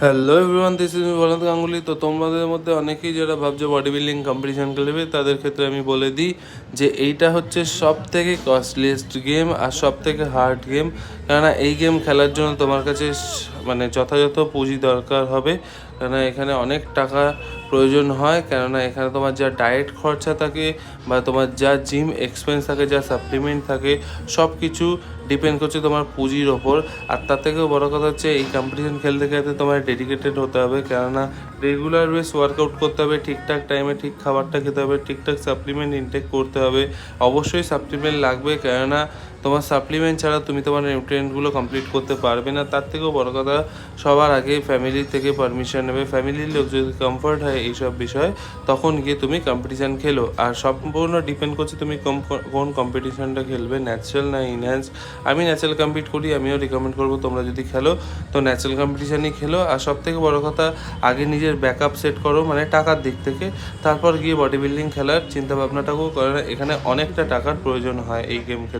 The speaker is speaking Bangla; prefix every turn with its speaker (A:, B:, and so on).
A: Hello everyone, this is Balanta Ganguly. তো তোমাদের মধ্যে অনেকেই যারা ভাবছে বডি বিল্ডিং কম্পিটিশান খেলবে, তাদের ক্ষেত্রে আমি বলে দিই যে এইটা হচ্ছে সব থেকে কস্টলিয়েস্ট গেম আর সব থেকে হার্ড গেম। কেননা এই গেম খেলার জন্য তোমার কাছে মানে যথাযথ পুঁজি দরকার হবে, কেননা এখানে অনেক টাকা প্রয়োজন হয়। কেননা এখানে তোমার যা ডায়েট খরচা থাকে বা তোমার যা জিম এক্সপেন্স থাকে, যা সাপ্লিমেন্ট থাকে, সব কিছু ডিপেন্ড করছে তোমার পুঁজির ওপর। আর তার থেকেও বড়ো কথা হচ্ছে এই কম্পিটিশন খেলতে খেলতে তোমার ডেডিকেটেড হতে হবে, কেননা রেগুলার বেস ওয়ার্কআউট করতে হবে, ঠিকঠাক টাইমে ঠিক খাবারটা খেতে হবে, ঠিকঠাক সাপ্লিমেন্ট ইনটেক করতে হবে। অবশ্যই সাপ্লিমেন্ট লাগবে, কেননা তোমার সাপ্লিমেন্ট ছাড়া তুমি তোমার নিউট্রিয়েন্টগুলো কমপ্লিট করতে পারবে না। তার থেকেও বড়ো কথা, সবার আগে ফ্যামিলি থেকে পারমিশন নেবে। ফ্যামিলির লোক যদি কমফর্ট হয় এইসব বিষয়, তখন গিয়ে তুমি কম্পিটিশান খেলো। আর সম্পূর্ণ ডিপেন্ড করছে তুমি কোন কম্পিটিশানটা খেলবে, ন্যাচারাল না ইনহ্যান্স। আমি ন্যাচারাল কম্পিট করি, আমিও রিকমেন্ড করবো তোমরা যদি খেলো তো ন্যাচারাল কম্পিটিশানই খেলো। আর সব থেকে বড়ো কথা, আগে নিজের ব্যাকআপ সেট করো, মানে টাকার দিক থেকে, তারপর গিয়ে বডি বিল্ডিং খেলার চিন্তা ভাবনাটাকেও করে। এখানে অনেকটা টাকার প্রয়োজন হয় এই গেম খেলতে।